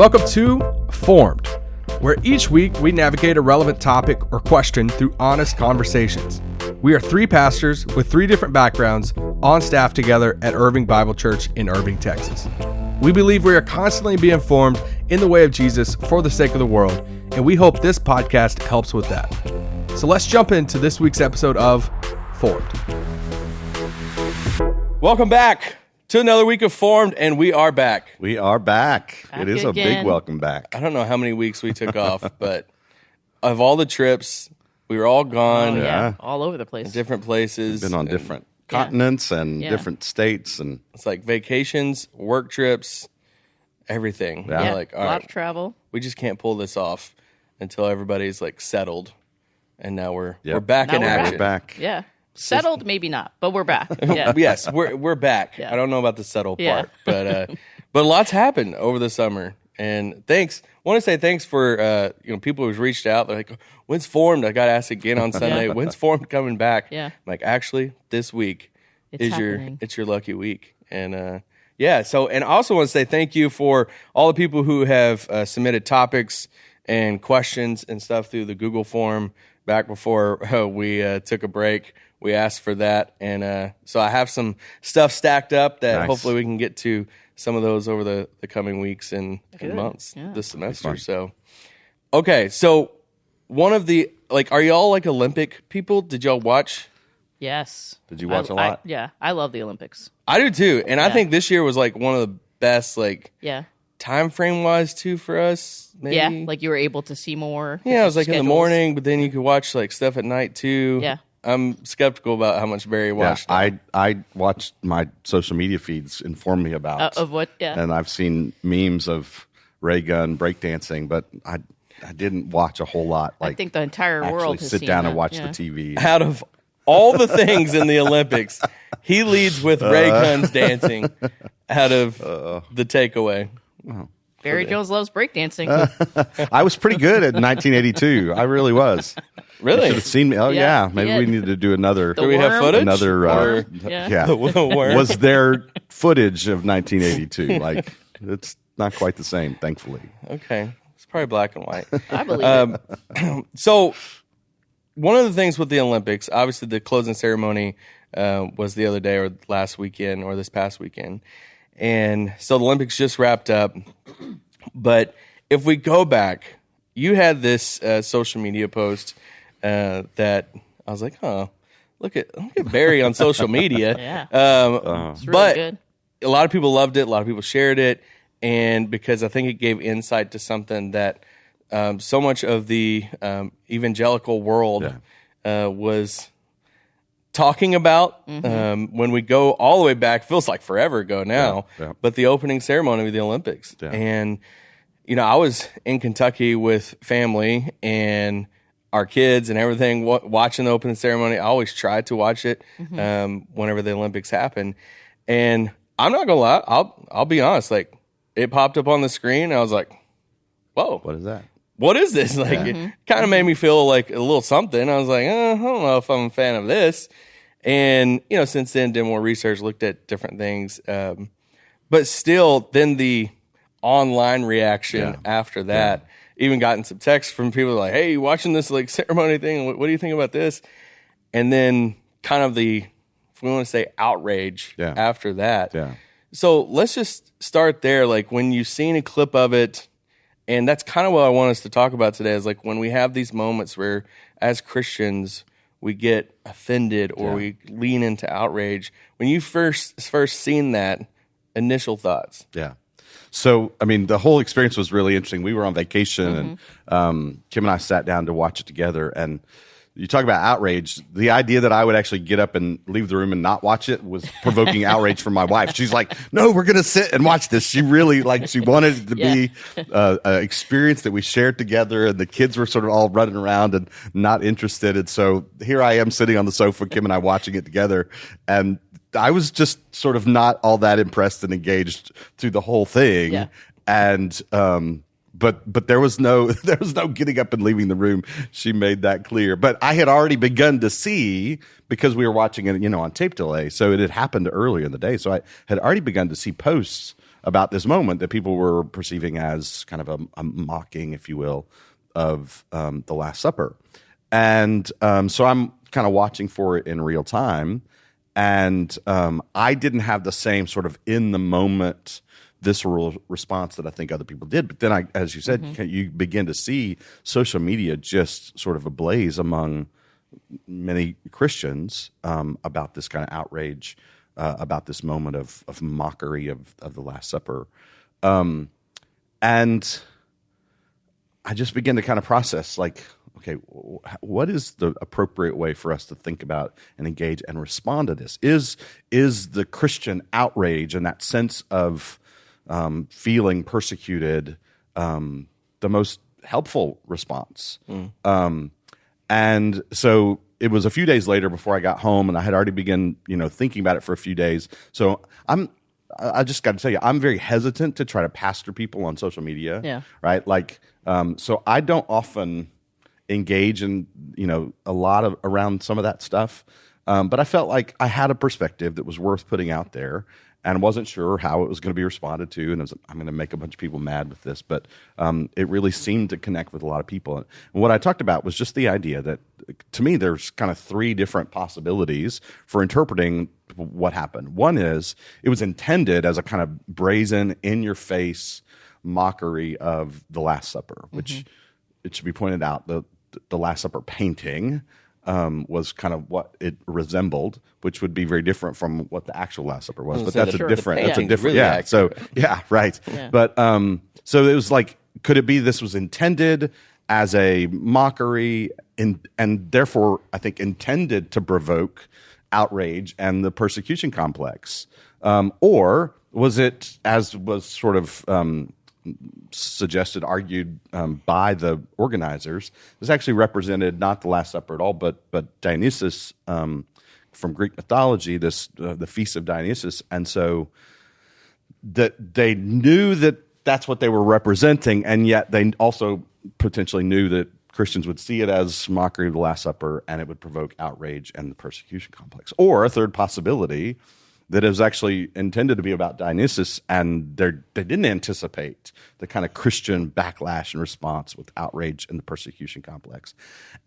Welcome to Formed, where each week we navigate a relevant topic or question through honest conversations. We are three pastors with three different backgrounds on staff together at Irving Bible Church in Irving, Texas. We believe we are constantly being formed in the way of Jesus for the sake of the world, and we hope this podcast helps with that. So let's jump into this week's episode of Formed. Welcome back to another week of Formed, and we are back. We are back. It is a big welcome back. I don't know how many weeks we took off, but of all the trips, we were all gone. Oh, yeah, all over the place. In different places. Been on different continents and different states. And it's like vacations, work trips, everything. Yeah, like, a lot of travel. We just can't pull this off until everybody's like settled. And now we're back in action. We're back. Yeah. Settled, maybe not, but we're back. Yeah. Yes, we're back. Yeah. I don't know about the settled part, but lots happened over the summer. And thanks. I want to say thanks for people who've reached out. They're like, "When's Formed?" I got asked again on Sunday. When's Formed coming back? Yeah. I'm like, actually, this week it's your lucky week. And so and I also want to say thank you for all the people who have submitted topics and questions and stuff through the Google form back before we took a break. We asked for that, and so I have some stuff stacked up that hopefully we can get to some of those over the coming weeks and months this semester. So, okay, so one of the, are y'all like Olympic people? Did y'all watch? Yes. Did you watch a lot? I love the Olympics. I do too, and I think this year was like one of the best, time frame wise too for us. Maybe. Yeah, like you were able to see more. Yeah, it was like in the morning, but then you could watch like stuff at night too. Yeah. I'm skeptical about how much Barry watched. Yeah, I watched my social media feeds inform me about of what. Yeah, and I've seen memes of ray gun breakdancing, but I didn't watch a whole lot. I think the entire world has sit seen down that. and watch the TV. Out of all the things in the Olympics, he leads with ray guns dancing. Out of the takeaway, Barry Jones loves breakdancing. I was pretty good at 1982. I really was. Really? You should have seen me. Oh, yeah. Maybe we need to do another. Do we have footage? Another. Was there footage of 1982? It's not quite the same, thankfully. Okay. It's probably black and white. I believe it. So, one of the things with the Olympics, obviously the closing ceremony was the other day or last weekend or this past weekend. And so the Olympics just wrapped up. But if we go back, you had this social media post that I was like, look at Barry on social media. It's really good. A lot of people loved it. A lot of people shared it. And because I think it gave insight to something that so much of the evangelical world was talking about. When we go all the way back, feels like forever ago now, but the opening ceremony of the Olympics. And, I was in Kentucky with family and our kids and everything, watching the opening ceremony. I always try to watch it whenever the Olympics happen. And I'm not going to lie, I'll be honest, it popped up on the screen and I was like, whoa. What is that? What is this? It kind of made me feel like a little something. I was like, I don't know if I'm a fan of this. And, since then, did more research, looked at different things. But still, then the online reaction after that, even gotten some texts from people like, hey, you watching this ceremony thing? What do you think about this? And then kind of the, if we want to say outrage after that. Yeah. So let's just start there. When you've seen a clip of it, and that's kind of what I want us to talk about today is when we have these moments where as Christians we get offended or we lean into outrage. When you first seen that, initial thoughts. Yeah. So, the whole experience was really interesting. We were on vacation and Kim and I sat down to watch it together. And you talk about outrage. The idea that I would actually get up and leave the room and not watch it was provoking outrage from my wife. She's like, no, we're going to sit and watch this. She really, she wanted it to be an experience that we shared together, and the kids were sort of all running around and not interested. And so here I am sitting on the sofa, Kim and I watching it together, and I was just sort of not all that impressed and engaged through the whole thing. Yeah. And But there was no getting up and leaving the room. She made that clear. But I had already begun to see, because we were watching it, on tape delay. So it had happened earlier in the day. So I had already begun to see posts about this moment that people were perceiving as kind of a mocking, if you will, of the Last Supper. And so I'm kind of watching for it in real time. And I didn't have the same sort of in the moment visceral response that I think other people did. But then, as you said, you begin to see social media just sort of ablaze among many Christians about this kind of outrage, about this moment of mockery of the Last Supper. And I just begin to kind of process, like, okay, what is the appropriate way for us to think about and engage and respond to this? Is the Christian outrage and that sense of feeling persecuted the most helpful response? And so it was a few days later before I got home, and I had already begun, thinking about it for a few days. So I just got to tell you, I'm very hesitant to try to pastor people on social media. Yeah. Right. Like, so I don't often engage in, a lot of around some of that stuff. But I felt like I had a perspective that was worth putting out there, and wasn't sure how it was going to be responded to. And I'm going to make a bunch of people mad with this, but it really seemed to connect with a lot of people. And what I talked about was just the idea that, to me, there's kind of three different possibilities for interpreting what happened. One is it was intended as a kind of brazen, in-your-face mockery of the Last Supper, which it should be pointed out, the Last Supper painting was kind of what it resembled, which would be very different from what the actual Last Supper was. But that's a different, really yeah. accurate. So yeah, right. Yeah. But so it was like, could it be this was intended as a mockery, and therefore I think intended to provoke outrage and the persecution complex, or was it, as was sort of suggested, argued by the organizers, this actually represented not the Last Supper at all, but Dionysus from Greek mythology, the feast of Dionysus, and so that they knew that that's what they were representing, and yet they also potentially knew that Christians would see it as mockery of the Last Supper, and it would provoke outrage and the persecution complex. Or a third possibility, that it was actually intended to be about Dionysus, and they didn't anticipate the kind of Christian backlash and response with outrage and the persecution complex.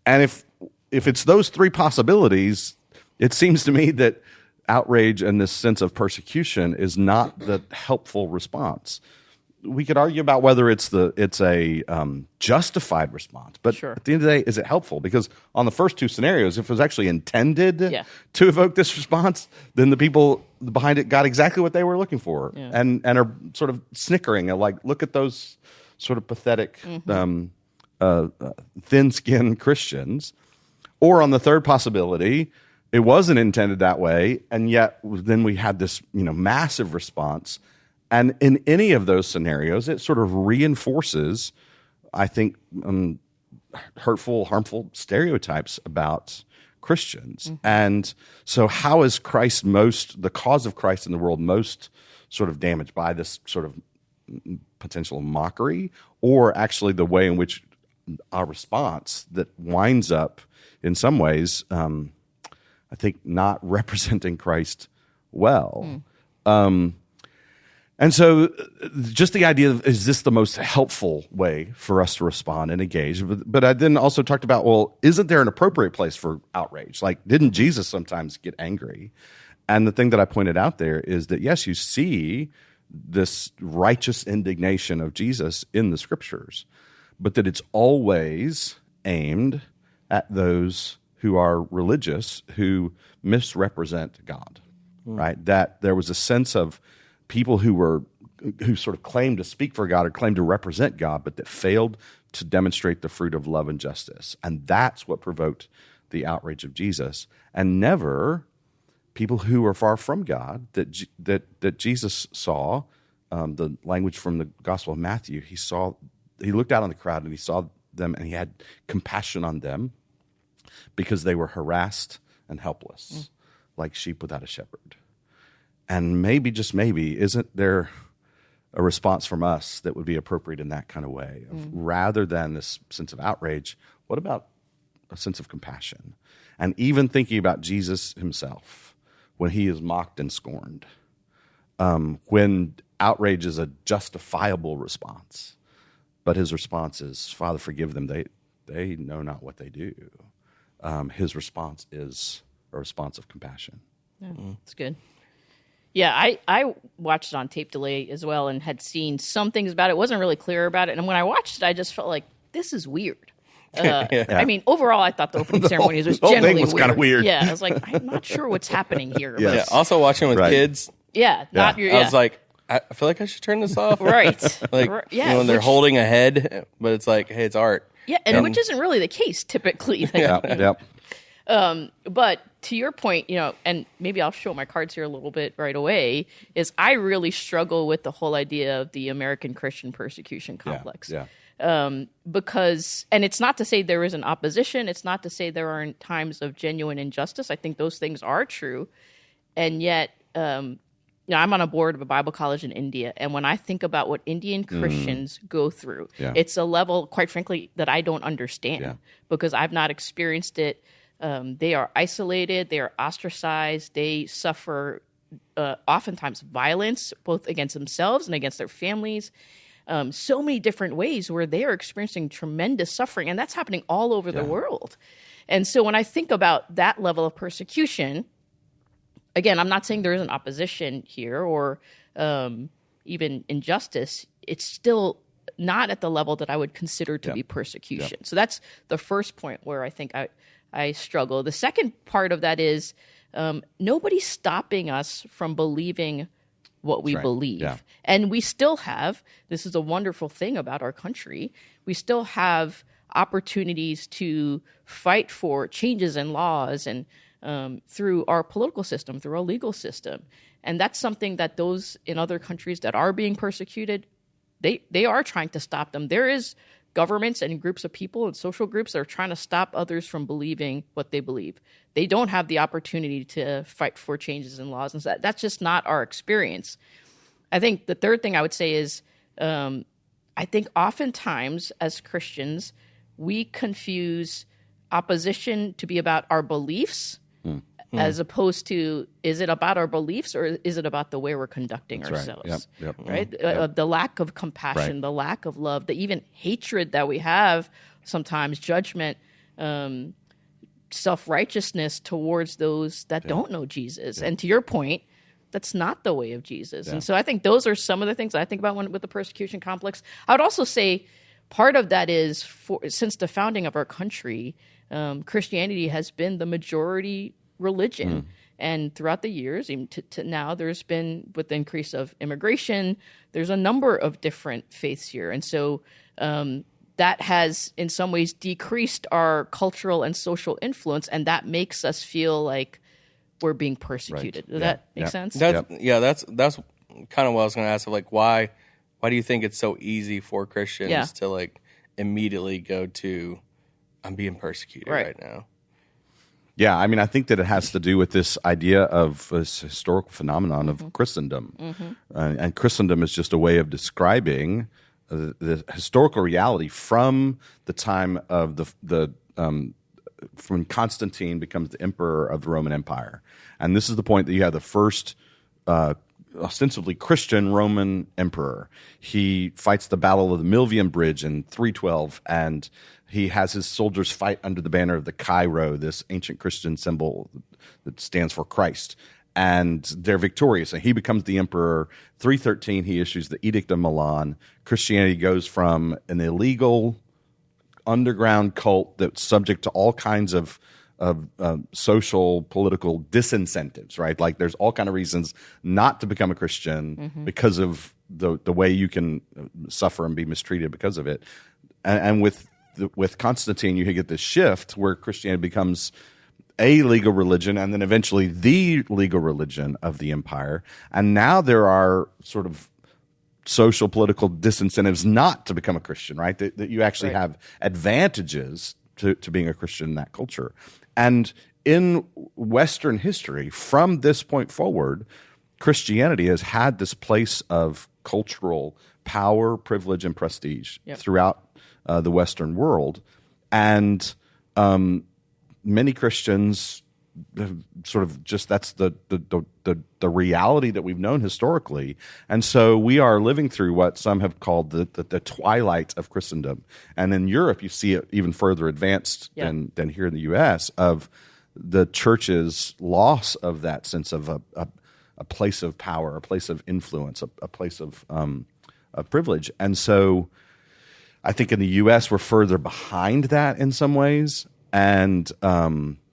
And if it's those three possibilities, it seems to me that outrage and this sense of persecution is not the helpful response. We could argue about whether it's a justified response, but at the end of the day, is it helpful? Because on the first two scenarios, if it was actually intended to evoke this response, then the people behind it got exactly what they were looking for, and are sort of snickering at, like, look at those sort of pathetic, thin-skinned Christians. Or on the third possibility, it wasn't intended that way, and yet then we had this massive response. And in any of those scenarios, it sort of reinforces, I think, hurtful, harmful stereotypes about Christians. And so how is the cause of Christ in the world most sort of damaged by this sort of potential mockery, or actually the way in which our response that winds up, in some ways, I think, not representing Christ well? And so just the idea of, is this the most helpful way for us to respond and engage? But I then also talked about, well, isn't there an appropriate place for outrage? Like, didn't Jesus sometimes get angry? And the thing that I pointed out there is that, yes, you see this righteous indignation of Jesus in the Scriptures, but that it's always aimed at those who are religious, who misrepresent God, right? That there was a sense of people who sort of claimed to speak for God or claimed to represent God, but that failed to demonstrate the fruit of love and justice. And that's what provoked the outrage of Jesus. And never people who are far from God, that Jesus saw, the language from the Gospel of Matthew, he looked out on the crowd and he saw them, and he had compassion on them because they were harassed and helpless, like sheep without a shepherd. And maybe, just maybe, isn't there a response from us that would be appropriate in that kind of way? Rather than this sense of outrage, what about a sense of compassion? And even thinking about Jesus himself, when he is mocked and scorned, when outrage is a justifiable response, but his response is, Father, forgive them. They know not what they do. His response is a response of compassion. Yeah, that's good. Yeah, I watched it on tape delay as well and had seen some things about it. Wasn't really clear about it. And when I watched it, I just felt like, this is weird. I mean, overall, I thought the opening ceremonies was generally thing was kind of weird. Yeah, I was like, I'm not sure what's happening here. Yeah. Yeah. Also watching with kids. Yeah, not your. Yeah. I was like, I feel like I should turn this off. Right. Like, when they're holding a head, but it's like, hey, it's art. Yeah, and which isn't really the case typically. Yep. But to your point, and maybe I'll show my cards here a little bit right away, is I really struggle with the whole idea of the American Christian persecution complex. Yeah. Because, and it's not to say there isn't opposition. It's not to say there aren't times of genuine injustice. I think those things are true. And yet, I'm on a board of a Bible college in India. And when I think about what Indian Christians go through, it's a level, quite frankly, that I don't understand because I've not experienced it. They are isolated. They are ostracized. They suffer oftentimes violence, both against themselves and against their families. So many different ways where they are experiencing tremendous suffering, and that's happening all over the world. And so when I think about that level of persecution, again, I'm not saying there isn't opposition here or even injustice. It's still not at the level that I would consider to be persecution. So that's the first point where I think I struggle. The second part of that is nobody's stopping us from believing what we believe. Yeah. And we still have, this is a wonderful thing about our country, we still have opportunities to fight for changes in laws and through our political system, through our legal system. And that's something that those in other countries that are being persecuted, they are trying to stop them. There is governments and groups of people and social groups that are trying to stop others from believing what they believe. They don't have the opportunity to fight for changes in laws. And so that's just not our experience. I think the third thing I would say is I think oftentimes as Christians, we confuse opposition to be about our beliefs as opposed to, is it about our beliefs or is it about the way we're conducting ourselves? Right? The lack of compassion, the lack of love, the even hatred that we have sometimes, judgment, self-righteousness towards those that don't know Jesus. And to your point, that's not the way of Jesus. And so I think those are some of the things I think about with the persecution complex. I would also say part of that is since the founding of our country, Christianity has been the majority religion. And throughout the years, even to now, there's been, with the increase of immigration, there's a number of different faiths here. And so that has, in some ways, decreased our cultural and social influence, and that makes us feel like we're being persecuted. Does that make sense? That's kind of what I was going to ask. Like, why do you think it's so easy for Christians to like immediately go to, I'm being persecuted right now? Yeah, I mean, I think that it has to do with this idea of this historical phenomenon of Christendom. And Christendom is just a way of describing the historical reality from the time of when Constantine becomes the emperor of the Roman Empire. And this is the point that you have the first ostensibly Christian Roman emperor. He fights the Battle of the Milvian Bridge in 312, and he has his soldiers fight under the banner of the Chi-Rho, this ancient Christian symbol that stands for Christ. And they're victorious, and he becomes the emperor. 313, he issues the Edict of Milan. Christianity goes from an illegal underground cult that's subject to all kinds of social, political disincentives, right? Like there's all kind of reasons not to become a Christian because of the way you can suffer and be mistreated because of it. And with Constantine, you get this shift where Christianity becomes a legal religion and then eventually the legal religion of the empire. And now there are sort of social, political disincentives not to become a Christian, right? That you actually have advantages to being a Christian in that culture. And in Western history, from this point forward, Christianity has had this place of cultural power, privilege, and prestige throughout the Western world. And many Christians sort of just that's the reality that we've known historically. And so we are living through what some have called the twilight of Christendom. And in Europe, you see it even further advanced than here in the U.S., of the church's loss of that sense of a place of power, a place of influence, a place of privilege. And so I think in the U.S. we're further behind that in some ways. And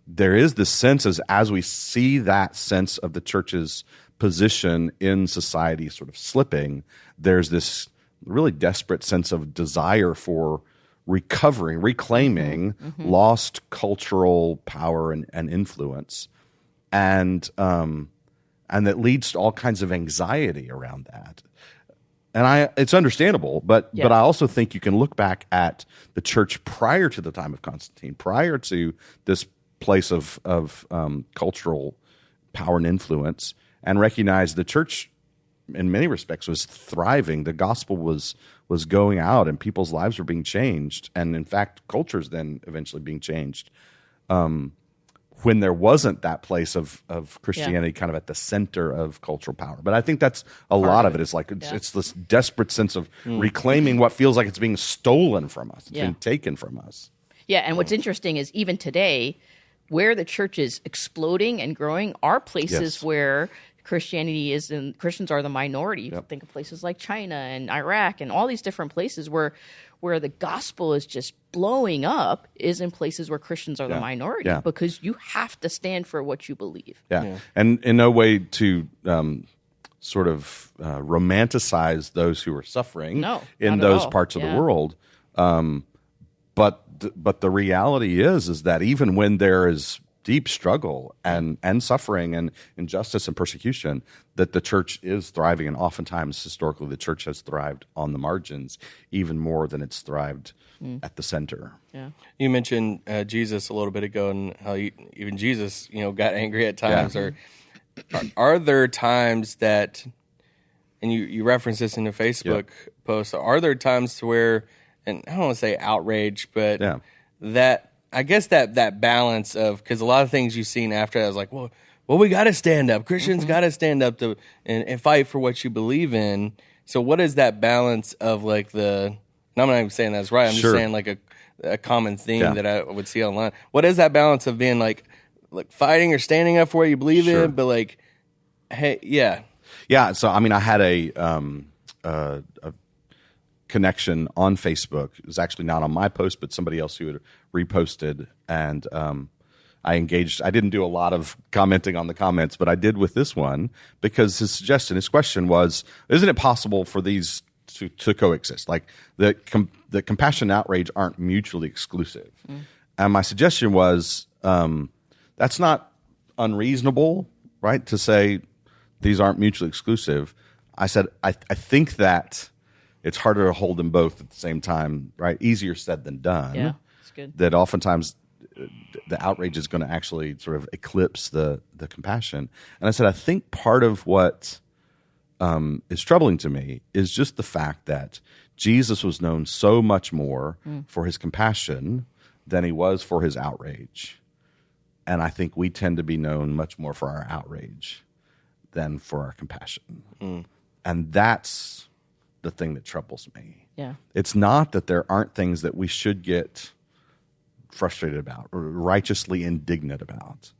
there is this sense as we see that sense of the church's position in society sort of slipping, there's this really desperate sense of desire for reclaiming lost cultural power and influence. And that leads to all kinds of anxiety around that. And it's understandable, but I also think you can look back at the church prior to the time of Constantine, prior to this place of cultural power and influence, and recognize the church, in many respects, was thriving. The gospel was going out, and people's lives were being changed, and in fact, cultures then eventually being changed. When there wasn't that place of Christianity kind of at the center of cultural power. But I think that's a lot of it. Is like it's this desperate sense of reclaiming what feels like it's being stolen from us. It's being taken from us. Yeah, and what's interesting is even today, where the church is exploding and growing are places where Christians are the minority. You think of places like China and Iraq and all these different places where the gospel is just blowing up is in places where Christians are the minority because you have to stand for what you believe. And in no way to sort of romanticize those who are suffering in those parts of the world. But the reality is that even when there is deep struggle and suffering and injustice and persecution, that the church is thriving, and oftentimes historically the church has thrived on the margins even more than it's thrived at the center. You mentioned Jesus a little bit ago, and how even Jesus got angry at times. Or are there times that, and you referenced this in the Facebook post, are there times to where, and I don't want to say outrage, but that I guess that balance of, because a lot of things you've seen after that, I was like, well, we got to stand up. Christians got to stand up to and fight for what you believe in. So what is that balance of like and I'm not even saying that's right. I'm just saying like a common theme that I would see online. What is that balance of being like fighting or standing up for what you believe in, but like, hey, yeah. So I mean, I had a connection on Facebook. It was actually not on my post, but somebody else who had reposted, and I engaged. I didn't do a lot of commenting on the comments, but I did with this one, because his question was, isn't it possible for these to coexist? Like the compassion and outrage aren't mutually exclusive. And my suggestion was, that's not unreasonable, right? To say these aren't mutually exclusive. I said, I think that it's harder to hold them both at the same time, right? Easier said than done. Yeah, that's good. That oftentimes the outrage is going to actually sort of eclipse the compassion. And I said, I think part of what is troubling to me is just the fact that Jesus was known so much more for his compassion than he was for his outrage. And I think we tend to be known much more for our outrage than for our compassion. And that's the thing that troubles me. Yeah. It's not that there aren't things that we should get frustrated about or righteously indignant about.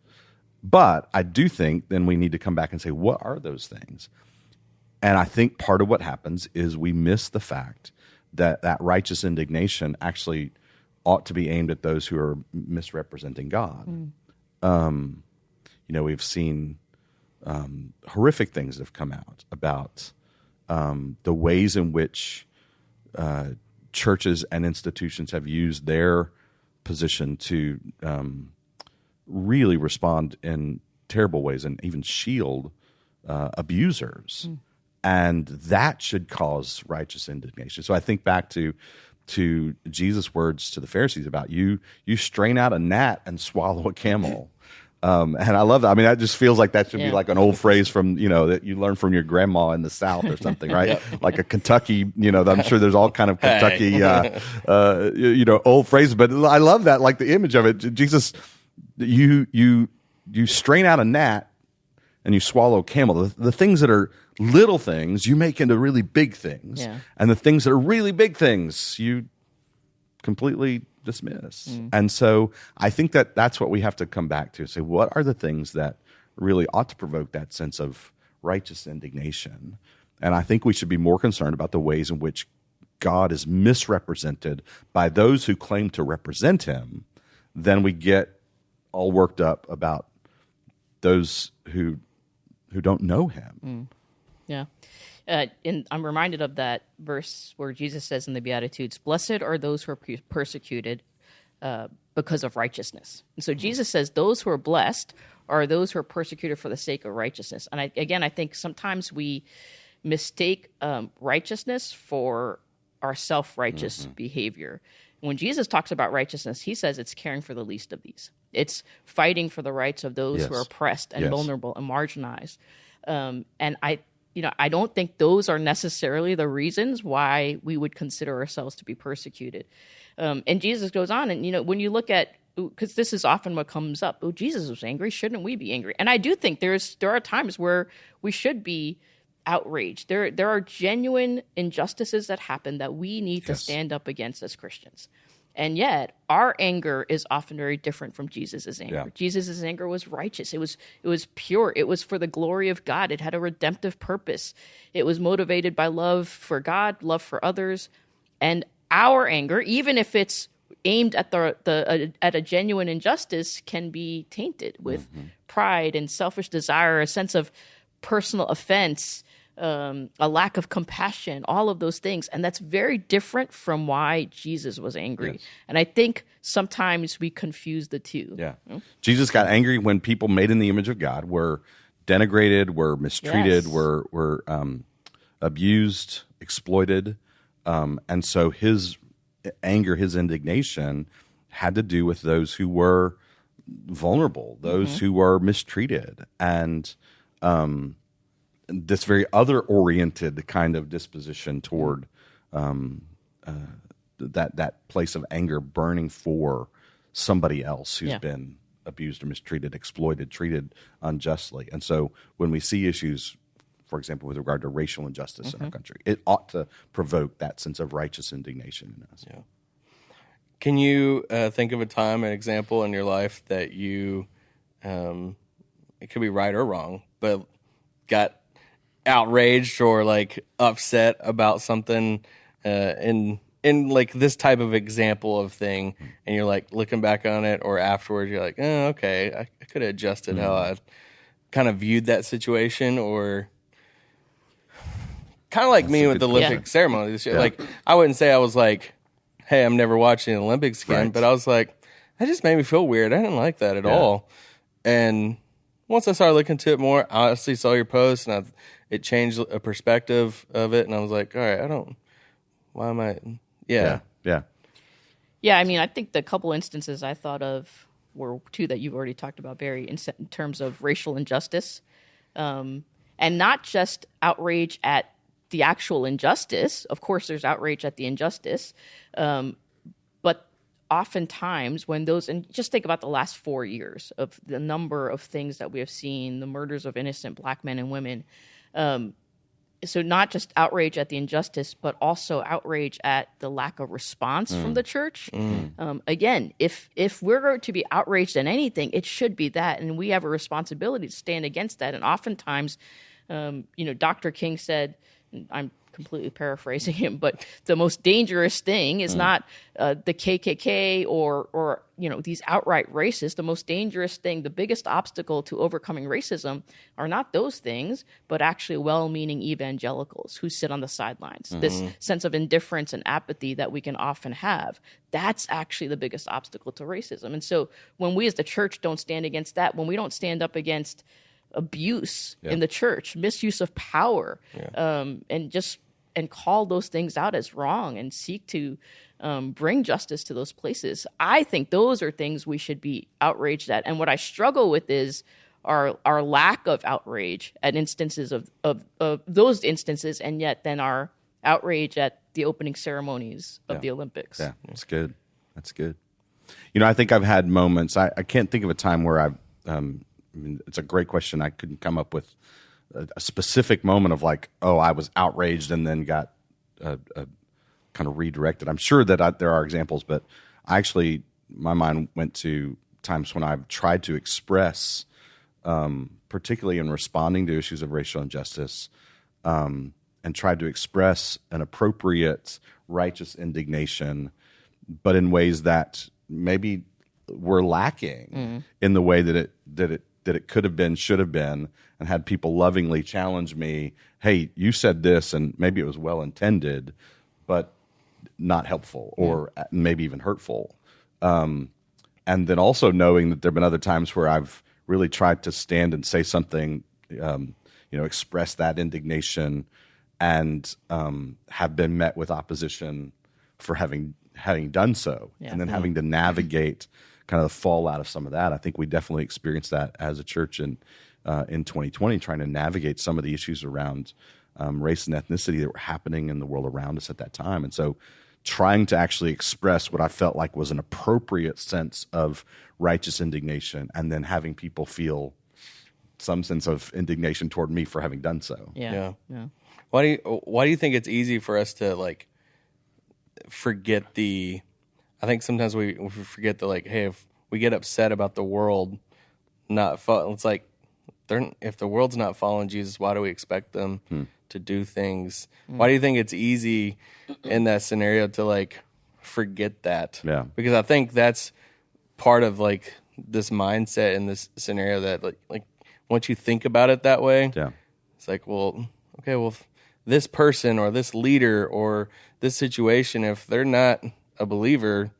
But I do think then we need to come back and say, what are those things? And I think part of what happens is we miss the fact that that righteous indignation actually ought to be aimed at those who are misrepresenting God. We've seen horrific things that have come out about the ways in which churches and institutions have used their position to really respond in terrible ways and even shield abusers. And that should cause righteous indignation. So I think back to Jesus' words to the Pharisees about you strain out a gnat and swallow a camel. And I love that. I mean, that just feels like that should be like an old phrase from, that you learn from your grandma in the South or something, right? Like a Kentucky, I'm sure there's all kind of Kentucky, old phrases, but I love that, like the image of it. Jesus, you you strain out a gnat and you swallow a camel. The things that are little things you make into really big things, and the things that are really big things you completely dismiss. And so I think that that's what we have to come back to. Say, what are the things that really ought to provoke that sense of righteous indignation? And I think we should be more concerned about the ways in which God is misrepresented by those who claim to represent him than we get all worked up about those who don't know him. Yeah. And I'm reminded of that verse where Jesus says in the Beatitudes, "Blessed are those who are persecuted because of righteousness." And so Jesus says those who are blessed are those who are persecuted for the sake of righteousness. And I think sometimes we mistake righteousness for our self-righteous behavior. When Jesus talks about righteousness, he says it's caring for the least of these. It's fighting for the rights of those who are oppressed and vulnerable and marginalized. And I don't think those are necessarily the reasons why we would consider ourselves to be persecuted. And Jesus goes on, and when you look at, because this is often what comes up, oh, Jesus was angry, shouldn't we be angry? And I do think there are times where we should be outraged. There are genuine injustices that happen that we need to stand up against as Christians. And yet, our anger is often very different from Jesus' anger. Yeah. Jesus' anger was righteous. It was pure. It was for the glory of God. It had a redemptive purpose. It was motivated by love for God, love for others. And our anger, even if it's aimed at at a genuine injustice, can be tainted with pride and selfish desire, a sense of personal offense, a lack of compassion, all of those things. And that's very different from why Jesus was angry. Yes. And I think sometimes we confuse the two. Yeah. Jesus got angry when people made in the image of God were denigrated, were mistreated, were abused, exploited. And so his anger, his indignation had to do with those who were vulnerable, those who were mistreated. And this very other-oriented kind of disposition toward that place of anger burning for somebody else who's been abused or mistreated, exploited, treated unjustly. And so when we see issues, for example, with regard to racial injustice in our country, it ought to provoke that sense of righteous indignation in us. Yeah. Can you think of a time, an example in your life that you, it could be right or wrong, but got outraged or like upset about something in like this type of example of thing, and you're like looking back on it, or afterwards you're like, oh, okay, I could have adjusted how I kind of viewed that situation, or kind of like me with the Olympic ceremony this year. Like, I wouldn't say I was like, hey, I'm never watching the Olympics again, but I was like, that just made me feel weird. I didn't like that at all. And once I started looking into it more, I honestly saw your post, and it changed a perspective of it, and I was like, all right, why am I, Yeah. Yeah, I mean, I think the couple instances I thought of were two that you've already talked about, Barry, in terms of racial injustice, and not just outrage at the actual injustice. Of course, there's outrage at the injustice, but oftentimes when those, and just think about the last 4 years of the number of things that we have seen, the murders of innocent black men and women. So not just outrage at the injustice, but also outrage at the lack of response from the church. Again, if we're going to be outraged at anything, it should be that, and we have a responsibility to stand against that. And oftentimes, Dr. King said, I'm completely paraphrasing him, but the most dangerous thing is not the KKK or these outright racists. The most dangerous thing, the biggest obstacle to overcoming racism are not those things, but actually well-meaning evangelicals who sit on the sidelines. This sense of indifference and apathy that we can often have, that's actually the biggest obstacle to racism. And so when we as the church don't stand against that, when we don't stand up against abuse in the church, misuse of power, and call those things out as wrong and seek to bring justice to those places, I think those are things we should be outraged at. And what I struggle with is our lack of outrage at instances of those instances, and yet then our outrage at the opening ceremonies of the Olympics. Yeah, that's good. That's good. I think I've had moments, I can't think of a time where I've mean, it's a great question. I couldn't come up with a specific moment of like, oh, I was outraged and then got kind of redirected. I'm sure that there are examples, but my mind went to times when I've tried to express, particularly in responding to issues of racial injustice, and tried to express an appropriate, righteous indignation, but in ways that maybe were lacking in the way that it could have been, should have been, and had people lovingly challenge me, hey, you said this, and maybe it was well intended, but not helpful, or maybe even hurtful. And then also knowing that there have been other times where I've really tried to stand and say something, express that indignation, and have been met with opposition for having done so, and then having to navigate kind of the fallout of some of that. I think we definitely experienced that as a church in 2020, trying to navigate some of the issues around race and ethnicity that were happening in the world around us at that time. And so trying to actually express what I felt like was an appropriate sense of righteous indignation, and then having people feel some sense of indignation toward me for having done so. Yeah. Why do you think it's easy for us to like forget I think sometimes we forget that, like, hey, if we get upset about the world it's like, if the world's not following Jesus, why do we expect them to do things? Why do you think it's easy in that scenario to like forget that? Yeah, because I think that's part of like this mindset in this scenario that like once you think about it that way, it's like, well, okay, well, this person or this leader or this situation, if they're not a believer,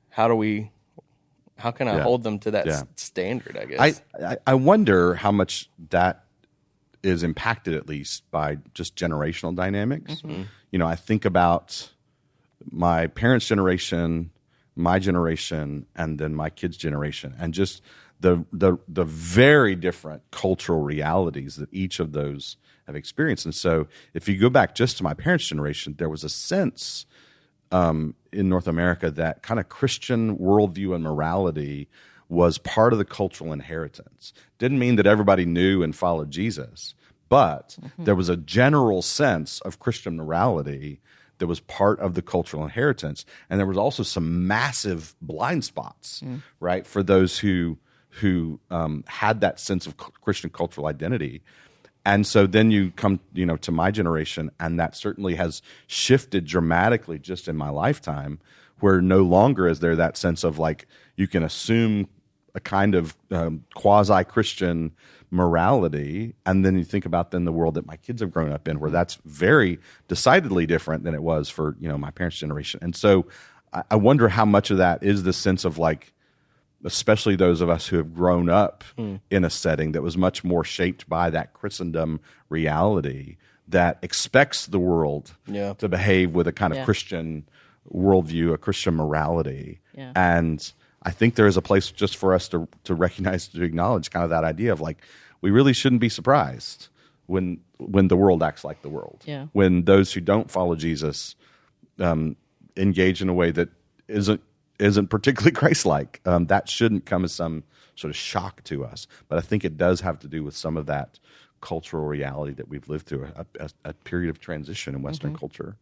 how can I hold them to that standard, I guess? I wonder how much that is impacted, at least, by just generational dynamics. I think about my parents' generation, my generation, and then my kids' generation, and just the very different cultural realities that each of those have experienced. And so if you go back just to my parents' generation, there was a sense in North America that kind of Christian worldview and morality was part of the cultural inheritance. Didn't mean that everybody knew and followed Jesus, but there was a general sense of Christian morality that was part of the cultural inheritance. And there was also some massive blind spots, right, for those who had that sense of Christian cultural identity. And so then you come, to my generation, and that certainly has shifted dramatically just in my lifetime, where no longer is there that sense of like you can assume a kind of quasi-Christian morality, and then you think about then the world that my kids have grown up in, where that's very decidedly different than it was for my parents' generation. And so I wonder how much of that is the sense of like, especially those of us who have grown up in a setting that was much more shaped by that Christendom reality that expects the world to behave with a kind of Christian worldview, a Christian morality. Yeah. And I think there is a place just for us to recognize, to acknowledge kind of that idea of like, we really shouldn't be surprised when the world acts like the world. Yeah. When those who don't follow Jesus engage in a way that isn't particularly Christ-like. That shouldn't come as some sort of shock to us. But I think it does have to do with some of that cultural reality that we've lived through, a period of transition in Western culture.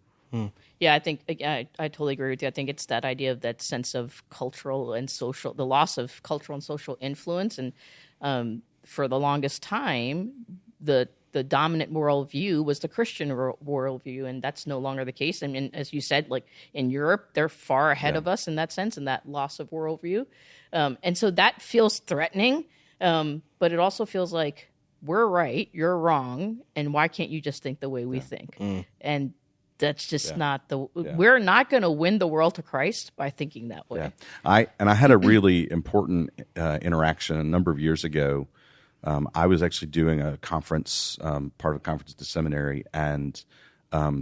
Yeah, I think I totally agree with you. I think it's that idea of that sense of cultural and social, the loss of cultural and social influence. And for the longest time, the dominant worldview was the Christian worldview, and that's no longer the case. I mean, as you said, like in Europe, they're far ahead of us in that sense, and that loss of worldview. And so that feels threatening, but it also feels like we're right, you're wrong, and why can't you just think the way we think? And that's just not we're not going to win the world to Christ by thinking that way. Yeah. I had a really important interaction a number of years ago. I was actually doing a conference, part of a conference at the seminary, and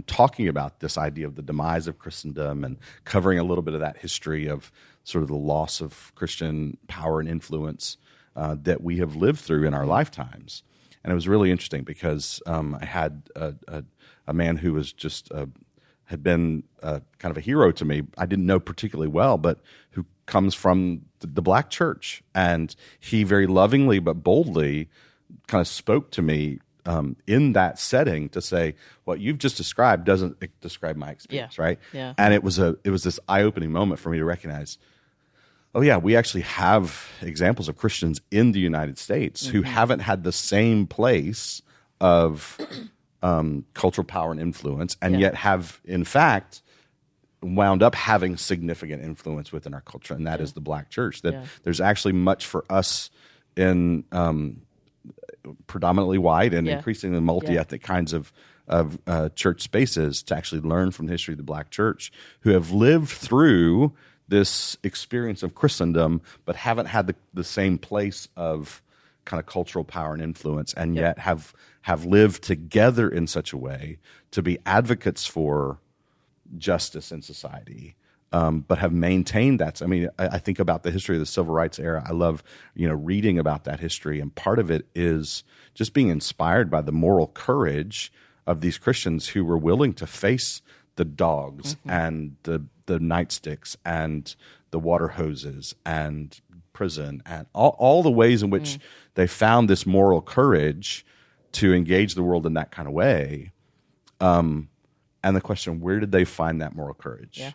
talking about this idea of the demise of Christendom and covering a little bit of that history of sort of the loss of Christian power and influence that we have lived through in our lifetimes. And it was really interesting because I had a man who was just had been kind of a hero to me. I didn't know particularly well, but who comes from the black church, and he very lovingly but boldly kind of spoke to me in that setting to say, what you've just described doesn't describe my experience, right? Yeah. And it was this eye-opening moment for me to recognize, oh yeah, we actually have examples of Christians in the United States who haven't had the same place of cultural power and influence, and yet have, in fact, wound up having significant influence within our culture, and that is the black church. That there's actually much for us in predominantly white and increasingly multi-ethnic kinds of church spaces to actually learn from the history of the black church, who have lived through this experience of Christendom, but haven't had the same place of kind of cultural power and influence, and yet have lived together in such a way to be advocates for justice in society, but have maintained that. I mean, I think about the history of the civil rights era. I love, reading about that history, and part of it is just being inspired by the moral courage of these Christians who were willing to face the dogs and the nightsticks and the water hoses and prison and all the ways in which they found this moral courage to engage the world in that kind of way. And the question, where did they find that moral courage? Yeah.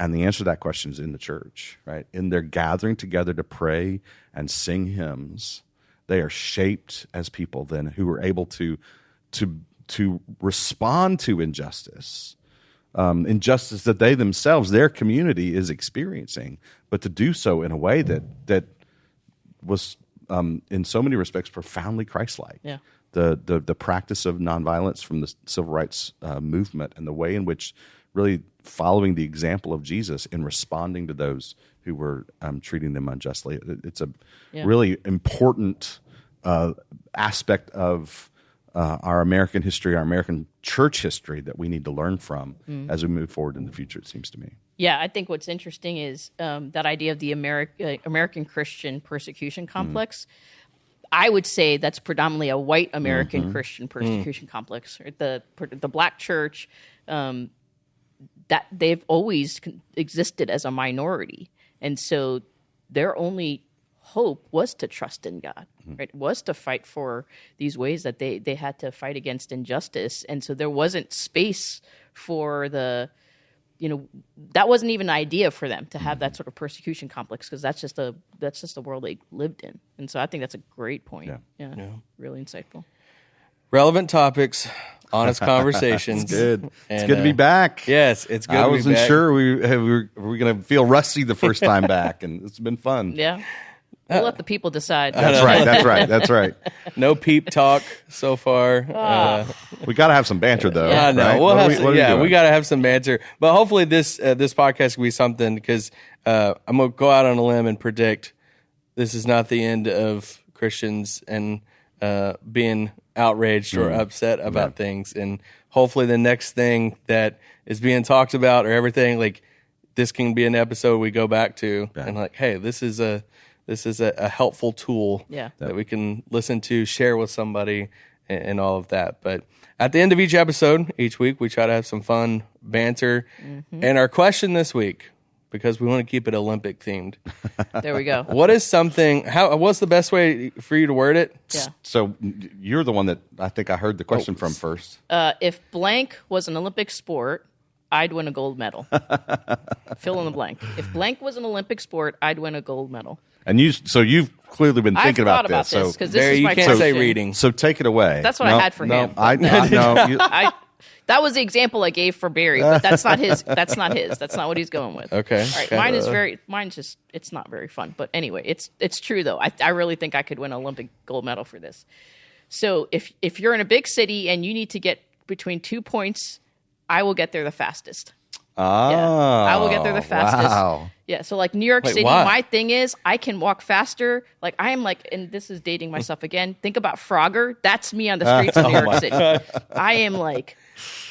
And the answer to that question is in the church, right? In their gathering together to pray and sing hymns, they are shaped as people then who are able to respond to injustice that they themselves, their community, is experiencing, but to do so in a way that was, in so many respects, profoundly Christ-like. Yeah. The practice of nonviolence from the civil rights movement, and the way in which really following the example of Jesus in responding to those who were treating them unjustly. It's a really important aspect of our American history, our American church history, that we need to learn from as we move forward in the future, it seems to me. Yeah, I think what's interesting is that idea of the American Christian persecution complex. I would say that's predominantly a white American Christian persecution complex. Right? The black church, that they've always existed as a minority, and so their only hope was to trust in God, right? Was to fight for these ways that they had to fight against injustice, and so there wasn't space for that wasn't even an idea for them to have that sort of persecution complex, because that's just the world they lived in. And so I think that's a great point. Yeah. Really insightful. Relevant topics, honest conversations. It's good. It's good to be back. Yes, it's good. I wasn't sure we were going to feel rusty the first time back, and it's been fun. Yeah. We'll let the people decide. That's right. No peep talk so far. We got to have some banter, though. Yeah, I know. Right? We'll have we got to have some banter. But hopefully this podcast will be something, because I'm going to go out on a limb and predict this is not the end of Christians and being outraged or upset about things. And hopefully the next thing that is being talked about, or everything, like, this can be an episode we go back to and like, hey, this is a helpful tool that we can listen to, share with somebody, and all of that. But at the end of each episode, each week, we try to have some fun banter. And our question this week, because we want to keep it Olympic themed. There we go. What's the best way for you to word it? Yeah. So you're the one that I think I heard the question from first. If blank was an Olympic sport, I'd win a gold medal. Fill in the blank. If blank was an Olympic sport, I'd win a gold medal. And you've clearly been thinking about this. So because this is my can't question. say reading. So take it away. That's what I had for him. That was the example I gave for Barry, but that's not his. That's not what he's going with. Okay. All right. Mine's just, it's not very fun. But anyway, it's true though. I really think I could win an Olympic gold medal for this. So if you're in a big city and you need to get between 2 points, I will get there the fastest. I will get there the fastest. Wow. Yeah, so like New York City, why? my thing is I can walk faster. Like I am like, and this is dating myself again. Think about Frogger. That's me on the streets of New York City. I am like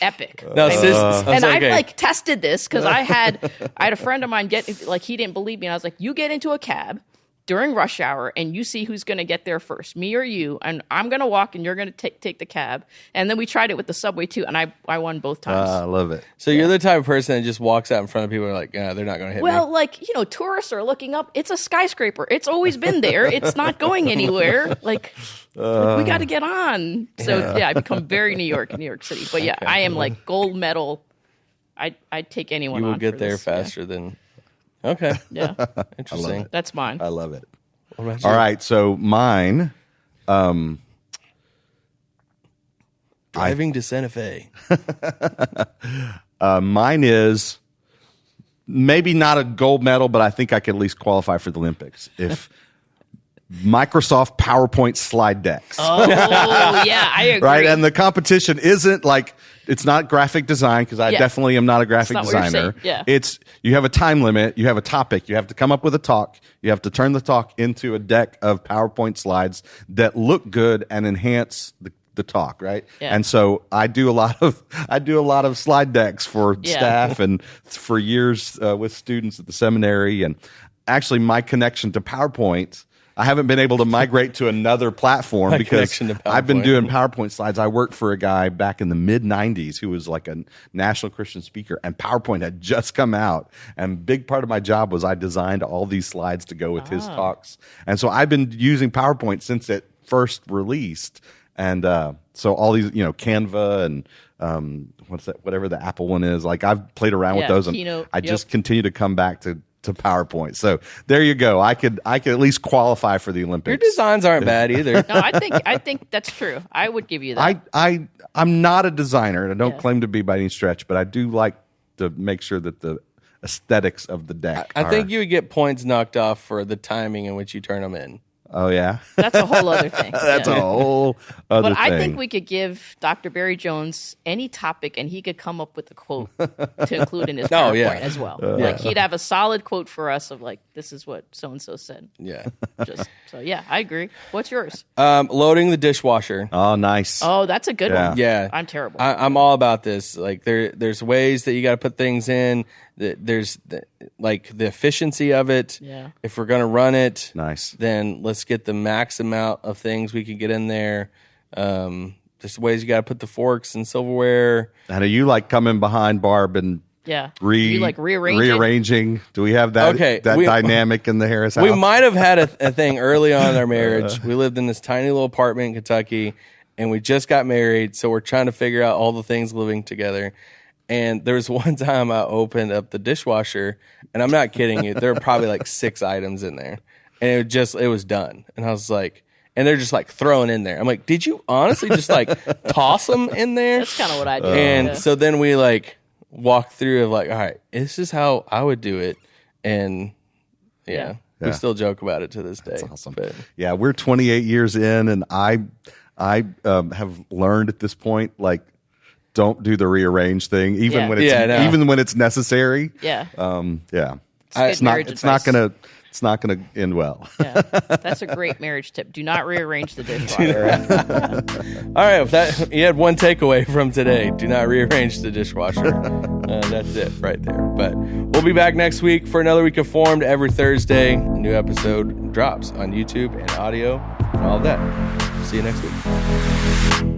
epic. No, I've like tested this because I had a friend of mine he didn't believe me. And I was like, you get into a cab during rush hour and you see who's going to get there first, me or you, and I'm going to walk and you're going to take the cab. And then we tried it with the subway too, and I won both times. I love it. So you're the type of person that just walks out in front of people and like, they're not going to hit me. Well, like, tourists are looking up. It's a skyscraper. It's always been there. It's not going anywhere. Like we got to get on. So I become very New York City. But yeah, I am like gold medal. I'd take anyone on. You will get for there this. faster than... Okay. Yeah. Interesting. That's mine. I love it. What about you? All right, so mine... Driving to Santa Fe. Mine is maybe not a gold medal, but I think I could at least qualify for the Olympics. If Microsoft PowerPoint slide decks. Oh, yeah, I agree. Right, and the competition isn't like, it's not graphic design, because I definitely am not a graphic That's not what you're designer. saying. Yeah. It's, you have a time limit, you have a topic, you have to come up with a talk, you have to turn the talk into a deck of PowerPoint slides that look good and enhance the talk, right? Yeah. And so I do a lot of slide decks for staff and for years with students at the seminary. And actually, my connection to PowerPoint, I haven't been able to migrate to another platform because I've been doing PowerPoint slides. I worked for a guy back in the mid-'90s who was like a national Christian speaker, and PowerPoint had just come out. And big part of my job was I designed all these slides to go with his talks. And so I've been using PowerPoint since it first released. And so all these, Canva and whatever the Apple one is, like I've played around with those, and Keynote, I just continue to come back to PowerPoint. So there you go. I could at least qualify for the Olympics. Your designs aren't bad either. No, I think that's true. I would give you that. I'm not a designer, and I don't claim to be by any stretch, but I do like to make sure that the aesthetics of the deck. I think you would get points knocked off for the timing in which you turn them in. Oh, yeah? That's a whole other thing. That's a whole other thing. But I think we could give Dr. Barry Jones any topic, and he could come up with a quote to include in his PowerPoint as well. Like, he'd have a solid quote for us of, like, this is what so-and-so said. Yeah. I agree. What's yours? Loading the dishwasher. Oh, nice. Oh, that's a good one. Yeah. I'm terrible. I'm all about this. Like, there's ways that you got to put things in. There's the efficiency of it. Yeah. If we're going to run it, nice, then let's get the max amount of things we can get in there. There's ways you got to put the forks and silverware. And are you like coming behind Barb and you like rearranging? Do we have that dynamic in the Harris house? We might have had a thing early on in our marriage. We lived in this tiny little apartment in Kentucky, and we just got married, so we're trying to figure out all the things living together. And there was one time I opened up the dishwasher, and I'm not kidding you, there were probably like 6 items in there. And it was done. And I was like, and they're just like thrown in there. I'm like, did you honestly just like toss them in there? That's kind of what I do. And so then we like walked through of like, all right, this is how I would do it. And we still joke about it to this day. That's awesome. But, we're 28 years in, and I have learned at this point, like, don't do the rearrange thing, even when it's necessary. Yeah. It's not gonna end well. Yeah. That's a great marriage tip. Do not rearrange the dishwasher. All right, you had one takeaway from today. Do not rearrange the dishwasher. That's it right there. But we'll be back next week for another week of Formed. Every Thursday, a new episode drops on YouTube and audio and all of that. See you next week.